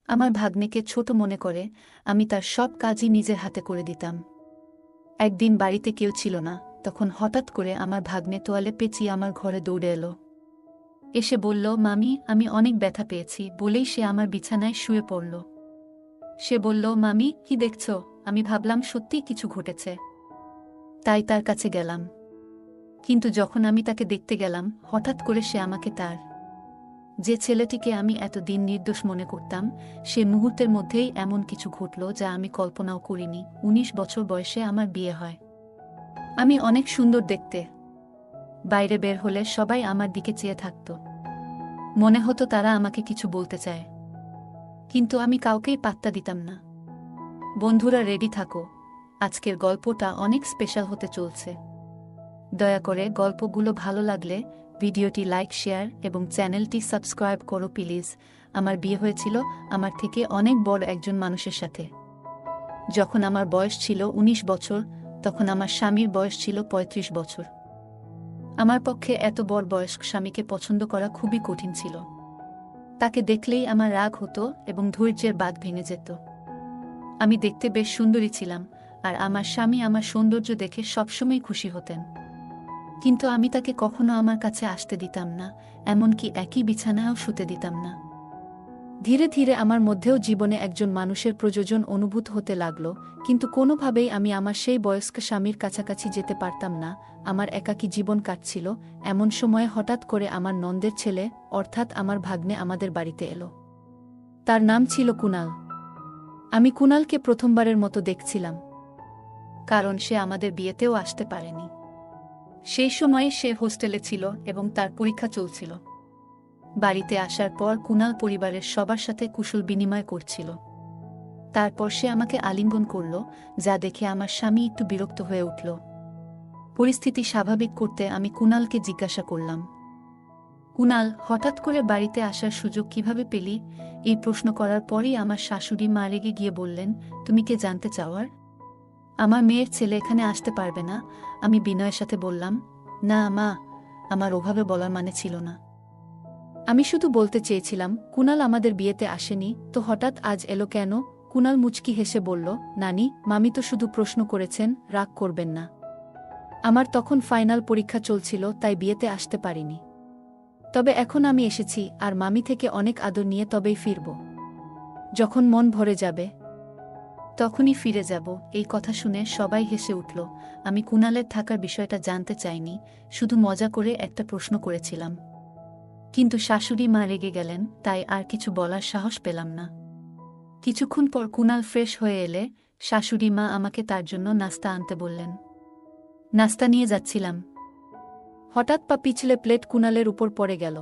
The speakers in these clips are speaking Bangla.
আমার ভাগ্নেকে ছোট মনে করে আমি তার সব কাজই নিজের হাতে করে দিতাম। একদিন বাড়িতে কেউ ছিল না, তখন হঠাৎ করে আমার ভাগ্নে তোয়ালে পেঁচিয়ে আমার ঘরে দৌড়ে এলো। এসে বলল, মামি আমি অনেক ব্যথা পেয়েছি, বলেই সে আমার বিছানায় শুয়ে পড়ল। সে বলল, মামি কি দেখছ? আমি ভাবলাম সত্যিই কিছু ঘটেছে, তাই তার কাছে গেলাম। কিন্তু যখন আমি তাকে দেখতে গেলাম, হঠাৎ করে সে আমাকে তার যে ছেলেটিকে আমি এতদিন নির্দোষ মনে করতাম, সে মুহূর্তের মধ্যেই এমন কিছু ঘটল যা আমি কল্পনাও করিনি। ১৯ বছর বয়সে আমার বিয়ে হয়। আমি অনেক সুন্দর দেখতে। বাইরে বের হলে সবাই আমার দিকে চেয়ে থাকত। মনে হতো তারা আমাকে কিছু বলতে চায়, কিন্তু আমি কাউকেই পাত্তা দিতাম না। বন্ধুরা রেডি থাকো, আজকের গল্পটা অনেক স্পেশাল হতে চলছে। দয়া করে গল্পগুলো ভালো লাগলে ভিডিওটি লাইক, শেয়ার এবং চ্যানেলটি সাবস্ক্রাইব করো প্লিজ। আমার বিয়ে হয়েছিল আমার থেকে অনেক বড় একজন মানুষের সাথে। যখন আমার বয়স ছিল ১৯ বছর, তখন আমার স্বামীর বয়স ছিল ৩৫ বছর। আমার পক্ষে এত বড় বয়স্ক স্বামীকে পছন্দ করা খুবই কঠিন ছিল। তাকে দেখলেই আমার রাগ হতো এবং ধৈর্যের বাঁধ ভেঙে যেত। আমি দেখতে বেশ সুন্দরী ছিলাম, আর আমার স্বামী আমার সৌন্দর্য দেখে সবসময় খুশি হতেন। কিন্তু আমি তাকে কখনো আমার কাছে আসতে দিতাম না, এমনকি একই বিছানায়ও শুতে দিতাম না। ধীরে ধীরে আমার মধ্যেও জীবনে একজন মানুষের প্রয়োজন অনুভূত হতে লাগল, কিন্তু কোনোভাবেই আমি আমার সেই বয়স্ক স্বামীর কাছাকাছি যেতে পারতাম না। আমার একাকী জীবন কাটছিল। এমন সময়ে হঠাৎ করে আমার নন্দের ছেলে, অর্থাৎ আমার ভাগ্নে আমাদের বাড়িতে এলো। তার নাম ছিল কুনাল। আমি কুনালকে প্রথমবারের মতো দেখছিলাম, কারণ সে আমাদের বিয়েতেও আসতে পারেনি। সেই সময়ে সে হোস্টেলে ছিল এবং তার পরীক্ষা চলছিল। বাড়িতে আসার পর কুনাল পরিবারের সবার সাথে কুশল বিনিময় করছিল। তারপর সে আমাকে আলিঙ্গন করল, যা দেখে আমার স্বামী একটু বিরক্ত হয়ে উঠল। পরিস্থিতি স্বাভাবিক করতে আমি কুনালকে জিজ্ঞাসা করলাম, কুনাল, হঠাৎ করে বাড়িতে আসার সুযোগ কিভাবে পেলি? এই প্রশ্ন করার পরই আমার শাশুড়ি মা রেগে গিয়ে বললেন, তুমি কে জানতে চাওয়ার? আমার মেয়ের ছেলে এখানে আসতে পারবে না। আমি বিনয়ের সাথে বললাম, না মা, আমার ওভাবে বলার মানে ছিল না। আমি শুধু বলতে চেয়েছিলাম কুনাল আমাদের বিয়েতে আসেনি, তো হঠাৎ আজ এলো কেন? কুনাল মুচকি হেসে বলল, নানি, মামি তো শুধু প্রশ্ন করেছেন, রাগ করবেন না। আমার তখন ফাইনাল পরীক্ষা চলছিল, তাই বিয়েতে আসতে পারিনি। তবে এখন আমি এসেছি, আর মামি থেকে অনেক আদর নিয়ে তবেই ফিরব। যখন মন ভরে যাবে তখনই ফিরে যাব। এই কথা শুনে সবাই হেসে উঠল। আমি কুনালের থাকার বিষয়টা জানতে চাইনি, শুধু মজা করে একটা প্রশ্ন করেছিলাম। কিন্তু শাশুড়ি মা রেগে গেলেন, তাই আর কিছু বলার সাহস পেলাম না। কিছুক্ষণ পর কুনাল ফ্রেশ হয়ে এলে শাশুড়ি মা আমাকে তার জন্য নাস্তা আনতে বললেন। নাস্তা নিয়ে যাচ্ছিলাম, হঠাৎ পা পিছলে প্লেট কুনালের উপর পড়ে গেল।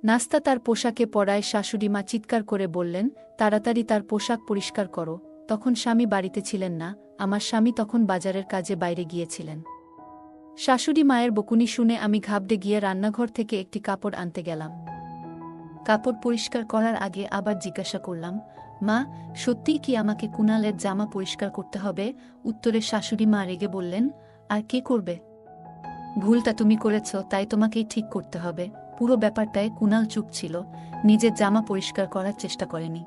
নাস্তা তার পোশাকে পড়ায় শাশুড়ি মা চিৎকার করে বললেন, তাড়াতাড়ি তার পোশাক পরিষ্কার করো। তখন স্বামী বাড়িতে ছিলেন না, আমার স্বামী তখন বাজারের কাজে বাইরে গিয়েছিলেন। শাশুড়ি মায়ের বকুনি শুনে আমি ঘাবড়ে গিয়ে রান্নাঘর থেকে একটি কাপড় আনতে গেলাম। কাপড় পরিষ্কার করার আগে আবার জিজ্ঞাসা করলাম, মা, সত্যিই কি আমাকে কুনালের জামা পরিষ্কার করতে হবে? উত্তরে শাশুড়ি মা রেগে বললেন, আর কে করবে? ভুলটা তুমি করেছ, তাই তোমাকেই ঠিক করতে হবে। পুরো ব্যাপারটায় কুনাল চুপ ছিল, নিজের জামা পরিষ্কার করার চেষ্টা করেনি।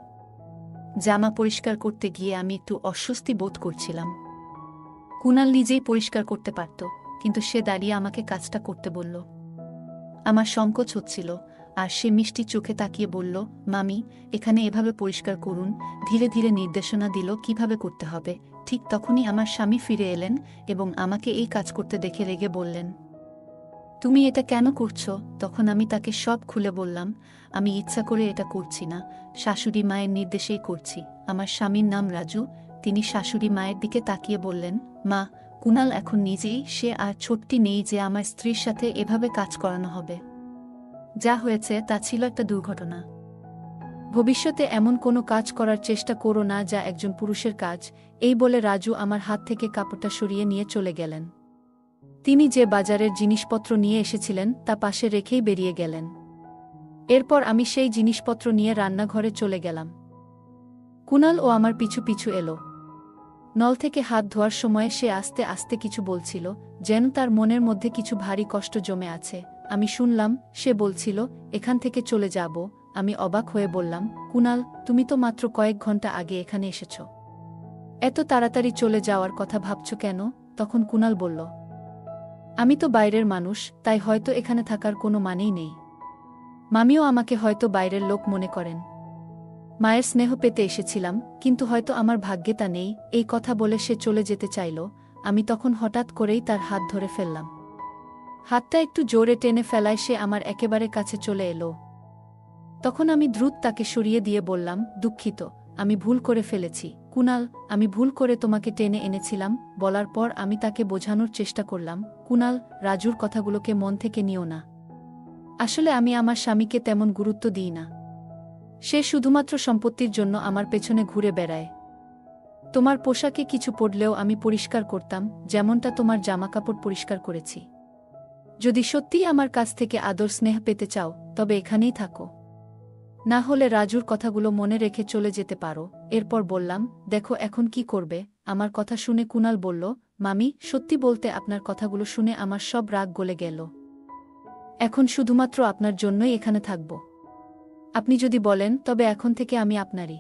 জামা পরিষ্কার করতে গিয়ে আমি একটু অস্বস্তি বোধ করছিলাম। কুনাল নিজেই পরিষ্কার করতে পারত, কিন্তু সে দাঁড়িয়ে আমাকে কাজটা করতে বলল। আমার সংকোচ হচ্ছিল, আর সে মিষ্টি চোখে তাকিয়ে বলল, মামি, এখানে এভাবে পরিষ্কার করুন। ধীরে ধীরে নির্দেশনা দিল কিভাবে করতে হবে। ঠিক তখনই আমার স্বামী ফিরে এলেন এবং আমাকে এই কাজ করতে দেখে রেগে বললেন, তুমি এটা কেন করছো? তখন আমি তাকে সব খুলে বললাম, আমি ইচ্ছা করে এটা করছি না, শাশুড়ি মায়ের নির্দেশেই করছি। আমার স্বামীর নাম রাজু। তিনি শাশুড়ি মায়ের দিকে তাকিয়ে বললেন, মা, কুনাল এখন নিজেই, সে আর ছোট্টি নেই যে আমার স্ত্রীর সাথে এভাবে কাজ করানো হবে। যা হয়েছে তা ছিল একটা দুর্ঘটনা। ভবিষ্যতে এমন কোনো কাজ করার চেষ্টা করো না যা একজন পুরুষের কাজ। এই বলে রাজু আমার হাত থেকে কাপড়টা সরিয়ে নিয়ে চলে গেলেন। তিনি যে বাজারের জিনিসপত্র নিয়ে এসেছিলেন তা পাশে রেখেই বেরিয়ে গেলেন। এরপর আমি সেই জিনিসপত্র নিয়ে রান্নাঘরে চলে গেলাম। কুনাল ও আমার পিছু পিছু এলো। নল থেকে হাত ধোয়ার সময় সে আস্তে আস্তে কিছু বলছিল, যেন তার মনের মধ্যে কিছু ভারী কষ্ট জমে আছে। আমি শুনলাম সে বলছিল, এখান থেকে চলে যাব, আমি অবাক হয়ে বললাম, কুনাল, তুমি তো মাত্র কয়েক ঘন্টা আগে এখানে এসেছ। এত তাড়াতাড়ি চলে যাওয়ার কথা ভাবছ কেন? তখন কুনাল বলল, আমি তো বাইরের মানুষ, তাই হয়তো এখানে থাকার কোনো মানেই নেই। মামিও আমাকে হয়তো বাইরের লোক মনে করেন। মায়ের স্নেহ পেতে এসেছিলাম, কিন্তু হয়তো আমার ভাগ্যে তা নেই। এই কথা বলে সে চলে যেতে চাইল। আমি তখন হঠাৎ করেই তার হাত ধরে ফেললাম। হাতটা একটু জোরে টেনে ফেলায় সে আমার একেবারে কাছে চলে এলো। তখন আমি দ্রুত তাকে সরিয়ে দিয়ে বললাম, দুঃখিত, আমি ভুল করে ফেলেছি কুনাল, আমি ভুল করে তোমাকে টেনে এনেছিলাম। বলার পর আমি তাকে বোঝানোর চেষ্টা করলাম, কুনাল, রাজুর কথাগুলোকে মন থেকে নিও না। আসলে আমি আমার স্বামীকে তেমন গুরুত্ব দিই না। সে শুধুমাত্র সম্পত্তির জন্য আমার পেছনে ঘুরে বেড়ায়। তোমার পোশাকে কিছু পড়লেও আমি পরিষ্কার করতাম, যেমনটা তোমার জামাকাপড় পরিষ্কার করেছি। যদি সত্যিই আমার কাছ থেকে আদর স্নেহ পেতে চাও, তবে এখানেই থাকো। না হলে রাজুর কথাগুলো মনে রেখে চলে যেতে পারো। এরপর বললাম, দেখো এখন কি করবে? আমার কথা শুনে কুনাল বলল, মামি, সত্যি বলতে আপনার কথাগুলো শুনে আমার সব রাগ গলে গেল। এখন শুধুমাত্র আপনার জন্যই এখানে থাকব। আপনি যদি বলেন, তবে এখন থেকে আমি আপনারই।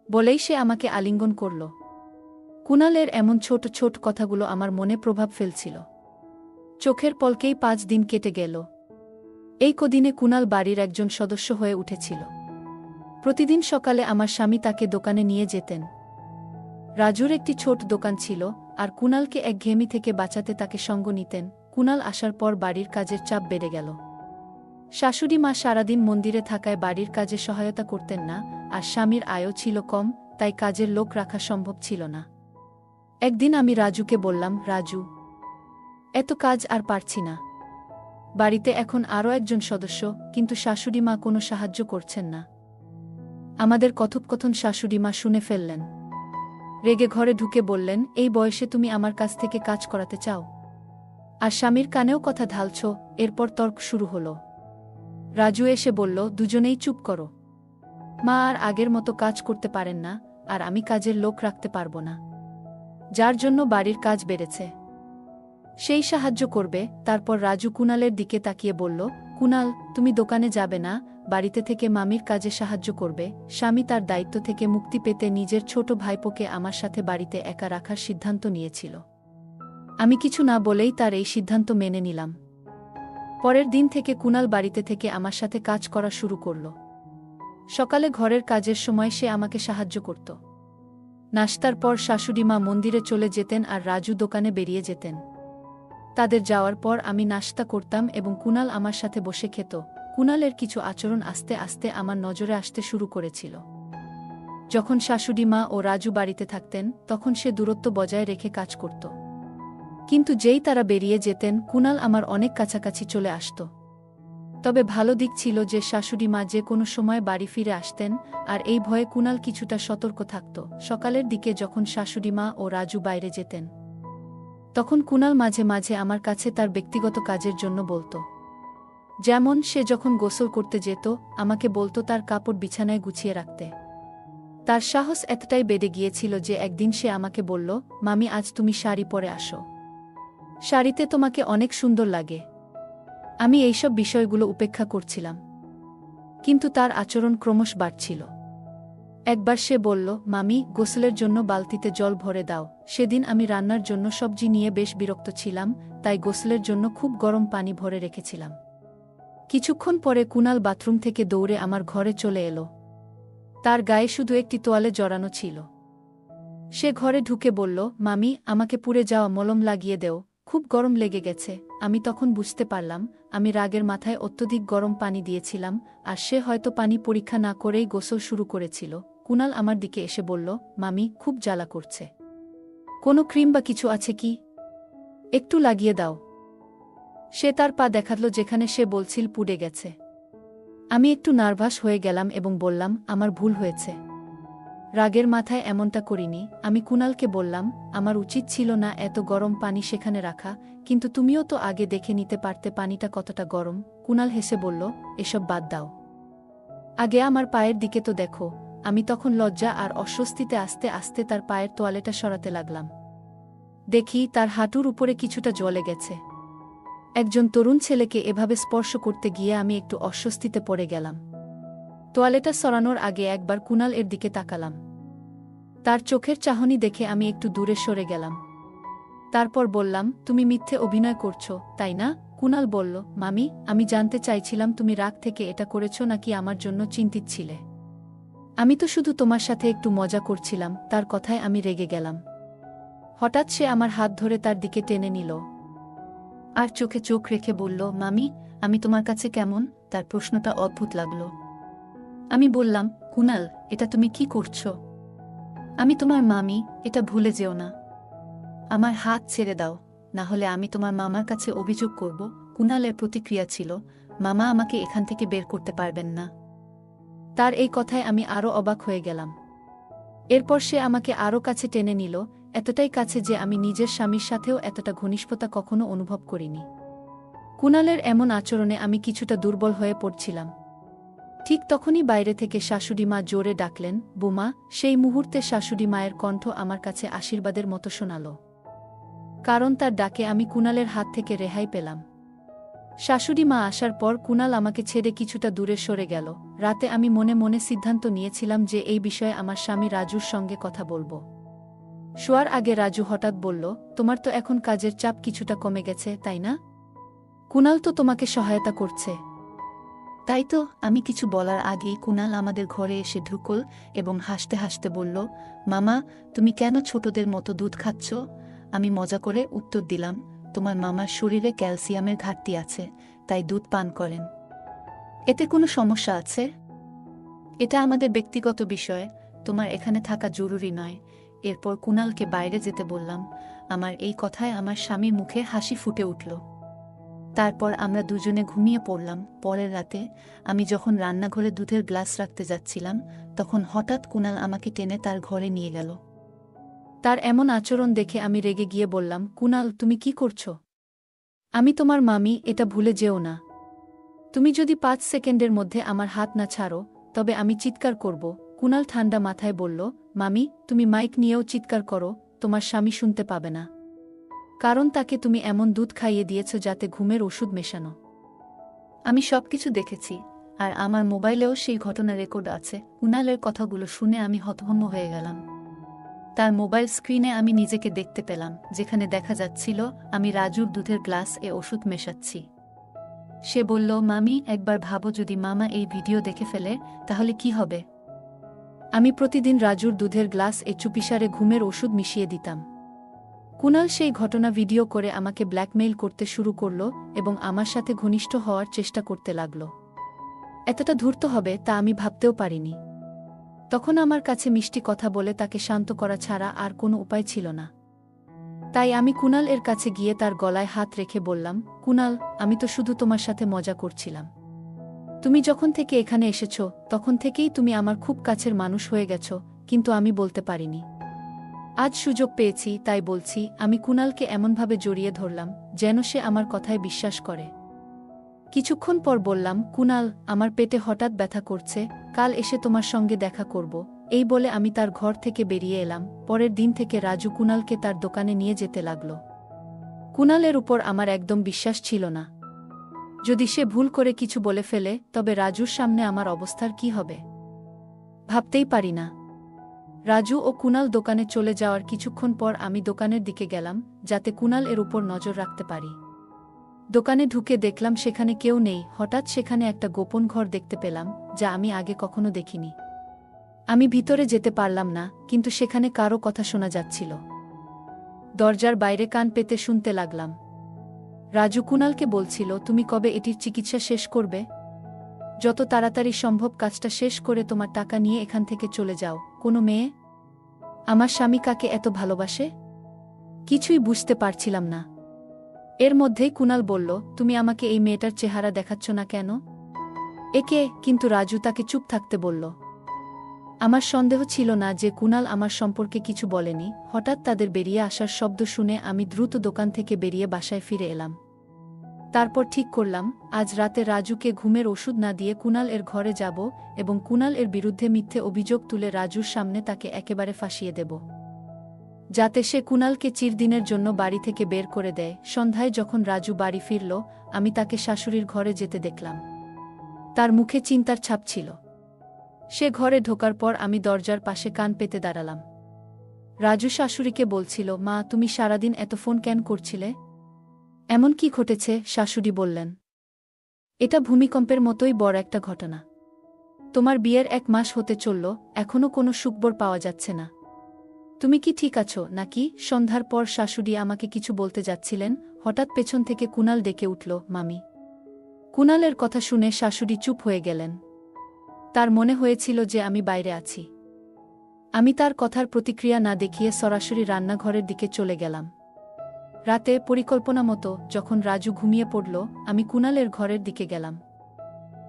বলেই সে আমাকে আলিঙ্গন করল। কুনালের এমন ছোট ছোট কথাগুলো আমার মনে প্রভাব ফেলছিল। চোখের পলকেই 5 দিন কেটে গেল। এই কদিনে কুনাল বাড়ির একজন সদস্য হয়ে উঠেছিল। প্রতিদিন সকালে আমার স্বামী তাকে দোকানে নিয়ে যেতেন। রাজুর একটি ছোট দোকান ছিল, আর কুনালকে একঘেয়েমি থেকে বাঁচাতে তাকে সঙ্গ নিতেন। কুনাল আসার পর বাড়ির কাজের চাপ বেড়ে গেল। শাশুড়ি মা সারাদিন মন্দিরে থাকায় বাড়ির কাজে সহায়তা করতেন না, আর স্বামীর আয়ও ছিল কম, তাই কাজের লোক রাখা সম্ভব ছিল না। একদিন আমি রাজুকে বললাম, রাজু, এত কাজ আর পারছি না। বাড়িতে এখন আরও একজন সদস্য, কিন্তু শাশুড়ি মা কোনো সাহায্য করছেন না। আমাদের কথোপকথন শাশুড়ি মা শুনে ফেললেন। রেগে ঘরে ঢুকে বললেন, এই বয়সে তুমি আমার কাছ থেকে কাজ করাতে চাও? আর স্বামীর কানেও কথা ঢালছ? এরপর তর্ক শুরু হলো। রাজু এসে বলল, দুজনেই চুপ করো। মা আর আগের মতো কাজ করতে পারেন না, আর আমি কাজের লোক রাখতে পারবো না, যার জন্য বাড়ির কাজ বেড়েছে। সেই সাহায্য করবে। তারপর রাজু কুনালের দিকে তাকিয়ে বলল, কুনাল, তুমি দোকানে যাবে না, বাড়িতে থেকে মামির কাজে সাহায্য করবে। স্বামী তার দায়িত্ব থেকে মুক্তি পেতে নিজের ছোট ভাইপোকে আমার সাথে বাড়িতে একা রাখার সিদ্ধান্ত নিয়েছিল। আমি কিছু না বলেই তার এই সিদ্ধান্ত মেনে নিলাম। পরের দিন থেকে কুনাল বাড়িতে থেকে আমার সাথে কাজ করা শুরু করল। সকালে ঘরের কাজের সময় সে আমাকে সাহায্য করত। নাশতার পর শাশুড়ি মা মন্দিরে চলে যেতেন আর রাজু দোকানে বেরিয়ে যেতেন। তাদের যাওয়ার পর আমি নাশতা করতাম এবং কুনাল আমার সাথে বসে খেত। কুনালের কিছু আচরণ আস্তে আস্তে আমার নজরে আসতে শুরু করেছিল। যখন শাশুড়ি মা ও রাজু বাড়িতে থাকতেন, তখন সে দূরত্ব বজায় রেখে কাজ করত। কিন্তু যেই তারা বেরিয়ে যেতেন, কুনাল আমার অনেক কাছাকাছি চলে আসত। তবে ভালো দিক ছিল যে শাশুড়ি মা যে কোনো সময় বাড়ি ফিরে আসতেন, আর এই ভয়ে কুনাল কিছুটা সতর্ক থাকত। সকালের দিকে যখন শাশুড়ি মা ও রাজু বাইরে যেতেন, তখন কুনাল মাঝে মাঝে আমার কাছে তার ব্যক্তিগত কাজের জন্য বলতো। যেমন সে যখন গোসল করতে যেত, আমাকে বলতো তার কাপড় বিছানায় গুছিয়ে রাখতে। তার সাহস এতটাই বেড়ে গিয়েছিল যে একদিন সে আমাকে বলল, মামি, আজ তুমি শাড়ি পরে আসো, শাড়িতে তোমাকে অনেক সুন্দর লাগে। আমি এইসব বিষয়গুলো উপেক্ষা করছিলাম, কিন্তু তার আচরণ ক্রমশ বাড়ছিল। একবার সে বলল, মামি, গোসলের জন্য বালতিতে জল ভরে দাও। সেদিন আমি রান্নার জন্য সবজি নিয়ে বেশ বিরক্ত ছিলাম, তাই গোসলের জন্য খুব গরম পানি ভরে রেখেছিলাম। কিছুক্ষণ পরে কুনাল বাথরুম থেকে দৌড়ে আমার ঘরে চলে এলো। তার গায়ে শুধু একটি তোয়ালে জড়ানো ছিল। সে ঘরে ঢুকে বলল, মামি, আমাকে পুড়ে যাওয়া মলম লাগিয়ে দেও, খুব গরম লেগে গেছে। আমি তখন বুঝতে পারলাম আমি রাগের মাথায় অত্যধিক গরম পানি দিয়েছিলাম, আর সে হয়তো পানি পরীক্ষা না করেই গোসল শুরু করেছিল। কুনাল আমার দিকে এসে বলল, মামি, খুব জ্বালা করছে, কোনো ক্রিম বা কিছু আছে কি? একটু লাগিয়ে দাও। সে তার পা দেখালো যেখানে সে বলছিল পুড়ে গেছে। আমি একটু নার্ভাস হয়ে গেলাম এবং বললাম, আমার ভুল হয়েছে, রাগের মাথায় এমনটা করিনি। আমি কুনালকে বললাম, আমার উচিত ছিল না এত গরম পানি সেখানে রাখা, কিন্তু তুমিও তো আগে দেখে নিতে পারতে পানিটা কতটা গরম। কুনাল হেসে বলল, এসব বাদ দাও, আগে আমার পায়ের দিকে তো দেখো। আমি তখন লজ্জা আর অস্বস্তিতে আস্তে আস্তে তার পায়ের তোয়ালেটা সরাতে লাগলাম। দেখি তার হাঁটুর উপরে কিছুটা জ্বলে গেছে। একজন তরুণ ছেলেকে এভাবে স্পর্শ করতে গিয়ে আমি একটু অস্বস্তিতে পড়ে গেলাম। তোয়ালেটা সরানোর আগে একবার কুনাল এর দিকে তাকালাম। তার চোখের চাহনি দেখে আমি একটু দূরে সরে গেলাম। তারপর বললাম, তুমি মিথ্যে অভিনয় করছো, তাই না? কুনাল বলল, মামি, আমি জানতে চাইছিলাম তুমি রাগ থেকে এটা করেছো নাকি আমার জন্য চিন্তিত ছিলে। আমি তো শুধু তোমার সাথে একটু মজা করছিলাম। তার কথায় আমি রেগে গেলাম। হঠাৎ সে আমার হাত ধরে তার দিকে টেনে নিল আর চোখে চোখ রেখে বলল, মামি, আমি তোমার কাছে কেমন? তার প্রশ্নটা অদ্ভুত লাগল। আমি বললাম, কুনাল, এটা তুমি কি করছো? আমি তোমার মামি, এটা ভুলে যেও না। আমার হাত ছেড়ে দাও, না হলে আমি তোমার মামার কাছে অভিযোগ করব। কুনালের প্রতিক্রিয়া ছিল, মামা আমাকে এখান থেকে বের করতে পারবেন না। তার এই কথায় আমি আরও অবাক হয়ে গেলাম। এরপর সে আমাকে আরও কাছে টেনে নিল, এতটাই কাছে যে আমি নিজের স্বামীর সাথেও এতটা ঘনিষ্ঠতা কখনো অনুভব করিনি। কুনালের এমন আচরণে আমি কিছুটা দুর্বল হয়ে পড়ছিলাম। ঠিক তখনই বাইরে থেকে শাশুড়ি মা জোরে ডাকলেন, বুমা। সেই মুহূর্তে শাশুড়ি মায়ের কণ্ঠ আমার কাছে আশীর্বাদের মতো শোনাল, কারণ তার ডাকে আমি কুনালের হাত থেকে রেহাই পেলাম। শাশুড়ি মা আসার পর কুনাল আমাকে ছেড়ে কিছুটা দূরে সরে গেল। রাতে আমি মনে মনে সিদ্ধান্ত নিয়েছিলাম যে এই বিষয়ে আমার স্বামী রাজুর সঙ্গে কথা বলবো। শোয়ার আগে রাজু হঠাৎ বলল, তোমার তো এখন কাজের চাপ কিছুটা কমে গেছে, তাই না? কুনাল তো তোমাকে সহায়তা করছে। তাই তো। আমি কিছু বলার আগেই কুনাল আমাদের ঘরে এসে ঢুকল এবং হাসতে হাসতে বলল, মামা, তুমি কেন ছোটদের মতো দুধ খাচ্ছ? আমি মজা করে উত্তর দিলাম, তোমার মামার শরীরে ক্যালসিয়ামের ঘাটতি আছে, তাই দুধ পান করেন। এতে কোনো সমস্যা আছে? এটা আমাদের ব্যক্তিগত বিষয়, তোমার এখানে থাকা জরুরি নয়। এরপর কুনালকে বাইরে যেতে বললাম। আমার এই কথায় আমার স্বামীর মুখে হাসি ফুটে উঠল। তারপর আমরা দুজনে ঘুমিয়ে পড়লাম। পরের রাতে আমি যখন রান্নাঘরে দুধের গ্লাস রাখতে যাচ্ছিলাম, তখন হঠাৎ কুনাল আমাকে টেনে তার ঘরে নিয়ে গেল। তার এমন আচরণ দেখে আমি রেগে গিয়ে বললাম, কুনাল, তুমি কি করছো? আমি তোমার মামি, এটা ভুলে যেও না। তুমি যদি 5 সেকেন্ডের মধ্যে আমার হাত না ছাড়ো, তবে আমি চিৎকার করব। কুনাল ঠান্ডা মাথায় বলল, মামি, তুমি মাইক নিয়েও চিৎকার করো, তোমার স্বামী শুনতে পাবে না। কারণ তাকে তুমি এমন দুধ খাইয়ে দিয়েছ যাতে ঘুমের ওষুধ মেশানো। আমি সবকিছু দেখেছি, আর আমার মোবাইলেও সেই ঘটনা রেকর্ড আছে। কুনালের কথাগুলো শুনে আমি হতভম্ব হয়ে গেলাম। তার মোবাইল স্ক্রিনে আমি নিজেকে দেখতে পেলাম, যেখানে দেখা যাচ্ছিল আমি রাজুর দুধের গ্লাস এ ওষুধ মেশাচ্ছি। সে বলল, মামি, একবার ভাবো, যদি মামা এই ভিডিও দেখে ফেলে, তাহলে কি হবে? আমি প্রতিদিন রাজুর দুধের গ্লাস এ চুপিসারে ঘুমের ওষুধ মিশিয়ে দিতাম। কুনাল সেই ঘটনা ভিডিও করে আমাকে ব্ল্যাকমেইল করতে শুরু করল এবং আমার সাথে ঘনিষ্ঠ হওয়ার চেষ্টা করতে লাগল। এতটা ধূর্ত হবে তা আমি ভাবতেও পারিনি। তখন আমার কাছে মিষ্টি কথা বলে তাকে শান্ত করা ছাড়া আর কোনো উপায় ছিল না। তাই আমি কুনাল এর কাছে গিয়ে তার গলায় হাত রেখে বললাম, কুনাল, আমি তো শুধু তোমার সাথে মজা করছিলাম। তুমি যখন থেকে এখানে এসেছ, তখন থেকেই তুমি আমার খুব কাছের মানুষ হয়ে গেছ, কিন্তু আমি বলতে পারিনি। আজ সুযোগ পেয়েছি, তাই বলছি। আমি কুনালকে এমনভাবে জড়িয়ে ধরলাম যেন সে আমার কথায় বিশ্বাস করে। কিছুক্ষণ পর বললাম, কুনাল, আমার পেটে হঠাৎ ব্যথা করছে, কাল এসে তোমার সঙ্গে দেখা করব। এই বলে আমি তার ঘর থেকে বেরিয়ে এলাম। পরের দিন থেকে রাজু কুনালকে তার দোকানে নিয়ে যেতে লাগল। কুনালের উপর আমার একদম বিশ্বাস ছিল না। যদি সে ভুল করে কিছু বলে ফেলে, তবে রাজুর সামনে আমার অবস্থার কি হবে ভাবতেই পারি না। রাজু ও কুনাল দোকানে চলে যাওয়ার কিছুক্ষণ পর আমি দোকানের দিকে গেলাম, যাতে কুনাল এর উপর নজর রাখতে পারি। দোকানে ঢুকে দেখলাম সেখানে কেউ নেই। হঠাৎ সেখানে একটা গোপন ঘর দেখতে পেলাম, যা আমি আগে কখনো দেখিনি। আমি ভিতরে যেতে পারলাম না, কিন্তু সেখানে কারো কথা শোনা যাচ্ছিল। দরজার বাইরে কান পেতে শুনতে লাগলাম। রাজু কুনালকে বলছিল, তুমি কবে এটির চিকিৎসা শেষ করবে? যত তাড়াতাড়ি সম্ভব কাজটা শেষ করে তোমার টাকা নিয়ে এখান থেকে চলে যাও। কোনো মেয়ে আমার স্বামী কাকে এত ভালোবাসে? কিছুই বুঝতে পারছিলাম না। এর মধ্যেই কুনাল বলল, তুমি আমাকে এই মেয়েটার চেহারা দেখাচ্ছ না কেন? একে? কিন্তু রাজু তাকে চুপ থাকতে বলল। আমার সন্দেহ ছিল না যে কুনাল আমার সম্পর্কে কিছু বলেনি। হঠাৎ তাদের বেরিয়ে আসার শব্দ শুনে আমি দ্রুত দোকান থেকে বেরিয়ে বাসায় ফিরে এলাম। তারপর ঠিক করলাম, আজ রাতে রাজুকে ঘুমের ওষুধ না দিয়ে কুনাল এর ঘরে যাব এবং কুনাল এর বিরুদ্ধে মিথ্যে অভিযোগ তুলে রাজুর সামনে তাকে একেবারে ফাঁসিয়ে দেব, যাতে সে কুনালকে চিরদিনের জন্য বাড়ি থেকে বের করে দেয়। সন্ধ্যায় যখন রাজু বাড়ি ফিরল, আমি তাকে শাশুড়ির ঘরে যেতে দেখলাম। তার মুখে চিন্তার ছাপ ছিল। সে ঘরে ঢোকার পর আমি দরজার পাশে কান পেতে দাঁড়ালাম। রাজু শাশুড়িকে বলছিল, মা, তুমি সারাদিন এত ফোন কেন করছিলে? এমন কি ঘটেছে? শাশুড়ি বললেন, এটা ভূমিকম্পের মতোই বড় একটা ঘটনা। তোমার বিয়ের 1 মাস হতে চলল, এখনো কোনো সুখবর পাওয়া যাচ্ছে না। তুমি কি ঠিক আছো নাকি? সন্ধ্যার পর শাশুড়ি আমাকে কিছু বলতে যাচ্ছিলেন, হঠাৎ পেছন থেকে কুনাল ডেকে উঠল, মামি। কুনালের কথা শুনে শাশুড়ি চুপ হয়ে গেলেন। তার মনে হয়েছিল যে আমি বাইরে আছি। আমি তার কথার প্রতিক্রিয়া না দেখিয়ে সরাসরি রান্নাঘরের দিকে চলে গেলাম। রাতে পরিকল্পনা মতো যখন রাজু ঘুমিয়ে পড়ল, আমি কুনালের ঘরের দিকে গেলাম।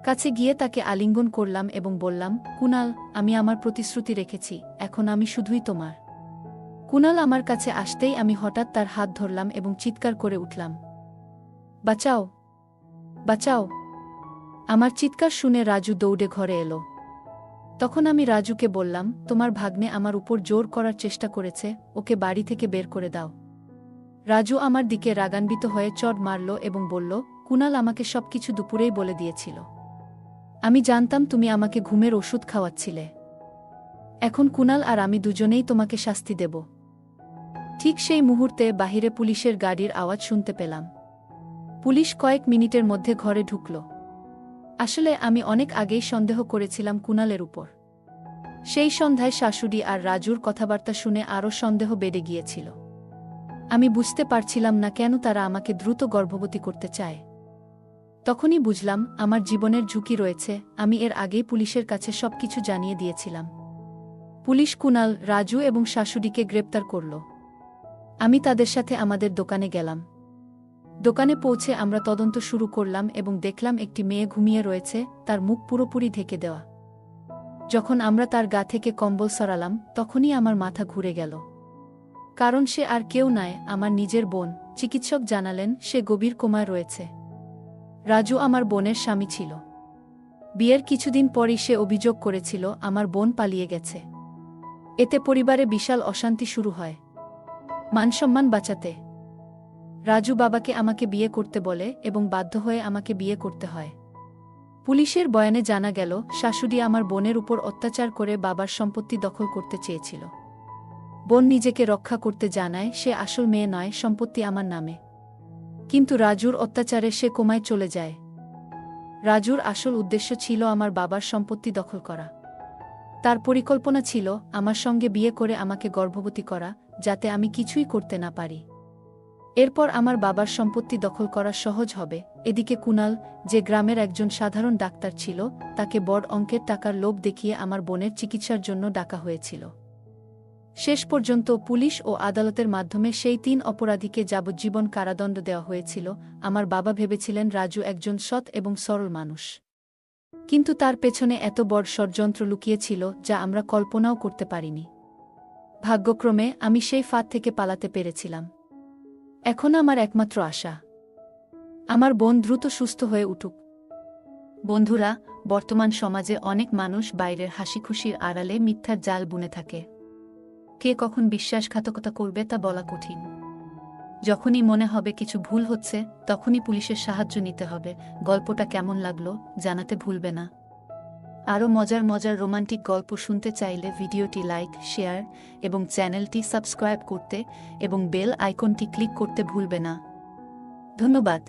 কাছে গিয়ে তাকে আলিঙ্গন করলাম এবং বললাম, কুনাল, আমি আমার প্রতিশ্রুতি রেখেছি, এখন আমি শুধুই তোমার। কুনাল আমার কাছে আসতেই আমি হঠাৎ তার হাত ধরলাম এবং চিৎকার করে উঠলাম, বাঁচাও, বাঁচাও। আমার চিৎকার শুনে রাজু দৌড়ে ঘরে এলো। তখন আমি রাজুকে বললাম, তোমার ভাগ্নে আমার উপর জোর করার চেষ্টা করেছে, ওকে বাড়ি থেকে বের করে দাও। রাজু আমার দিকে রাগান্বিত হয়ে চড় মারল এবং বলল, কুনাল আমাকে সবকিছু দুপুরেই বলে দিয়েছিল। আমি জানতাম তুমি আমাকে ঘুমের ওষুধ খাওয়াচ্ছিলে। এখন কুনাল আর আমি দুজনেই তোমাকে শাস্তি দেব। ঠিক সেই মুহূর্তে বাহিরে পুলিশের গাড়ির আওয়াজ শুনতে পেলাম। পুলিশ কয়েক মিনিটের মধ্যে ঘরে ঢুকল। আসলে আমি অনেক আগেই সন্দেহ করেছিলাম কুনালের উপর। সেই সন্ধ্যায় শাশুড়ি আর রাজুর কথাবার্তা শুনে আরও সন্দেহ বেড়ে গিয়েছিল। আমি বুঝতে পারছিলাম না কেন তারা আমাকে দ্রুত গর্ভবতী করতে চায়। তখনই বুঝলাম আমার জীবনের ঝুঁকি রয়েছে। আমি এর আগেই পুলিশের কাছে সবকিছু জানিয়ে দিয়েছিলাম। পুলিশ কুনাল, রাজু এবং শাশুড়িকে গ্রেপ্তার করল। আমি তাদের সাথে আমাদের দোকানে গেলাম। দোকানে পৌঁছে আমরা তদন্ত শুরু করলাম এবং দেখলাম একটি মেয়ে ঘুমিয়ে রয়েছে, তার মুখ পুরোপুরি ঢেকে দেওয়া। যখন আমরা তার গা থেকে কম্বল সরালাম, তখনই আমার মাথা ঘুরে গেল। কারণ সে আর কেউ নয়, আমার নিজের বোন। চিকিৎসক জানালেন সে গভীর কোমায় রয়েছে। রাজু আমার বোনের স্বামী ছিল। বিয়ের কিছুদিন পরই সে অভিযোগ করেছিল আমার বোন পালিয়ে গেছে। এতে পরিবারে বিশাল অশান্তি শুরু হয়। মানসম্মান বাঁচাতে রাজু বাবাকে আমাকে বিয়ে করতে বলে এবং বাধ্য হয়ে আমাকে বিয়ে করতে হয়। পুলিশের বয়ানে জানা গেল শাশুড়ি আমার বোনের উপর অত্যাচার করে বাবার সম্পত্তি দখল করতে চেয়েছিল। বোন নিজেকে রক্ষা করতে জানায় সে আসল মেয়ে নয়, সম্পত্তি আমার নামে। কিন্তু রাজুর অত্যাচারে সে কোমায় চলে যায়। রাজুর আসল উদ্দেশ্য ছিল আমার বাবার সম্পত্তি দখল করা। তার পরিকল্পনা ছিল আমার সঙ্গে বিয়ে করে আমাকে গর্ভবতী করা, যাতে আমি কিছুই করতে না পারি। এরপর আমার বাবার সম্পত্তি দখল করা সহজ হবে। এদিকে কুনাল, যে গ্রামের একজন সাধারণ ডাক্তার ছিল, তাকে বড় অঙ্কের টাকার লোভ দেখিয়ে আমার বোনের চিকিৎসার জন্য ডাকা হয়েছিল। শেষ পর্যন্ত পুলিশ ও আদালতের মাধ্যমে সেই 3 অপরাধীকে যাবজ্জীবন কারাদণ্ড দেওয়া হয়েছিল। আমার বাবা ভেবেছিলেন রাজু একজন সৎ এবং সরল মানুষ। কিন্তু তার পেছনে এত বড় ষড়যন্ত্র লুকিয়েছিল যা আমরা কল্পনাও করতে পারিনি। ভাগ্যক্রমে আমি সেই ফাঁদ থেকে পালাতে পেরেছিলাম। এখন আমার একমাত্র আশা, আমার বোন দ্রুত সুস্থ হয়ে উঠুক। বন্ধুরা, বর্তমান সমাজে অনেক মানুষ বাইরের হাসিখুশির আড়ালে মিথ্যার জাল বুনে থাকে। কে কখন বিশ্বাসঘাতকতা করবে তা বলা কঠিন। যখনই মনে হবে কিছু ভুল হচ্ছে, তখনই পুলিশের সাহায্য নিতে হবে। গল্পটা কেমন লাগলো জানাতে ভুলবে না। আরও মজার মজার রোমান্টিক গল্প শুনতে চাইলে ভিডিওটি লাইক, শেয়ার এবং চ্যানেলটি সাবস্ক্রাইব করতে এবং বেল আইকনটি ক্লিক করতে ভুলবে না। ধন্যবাদ।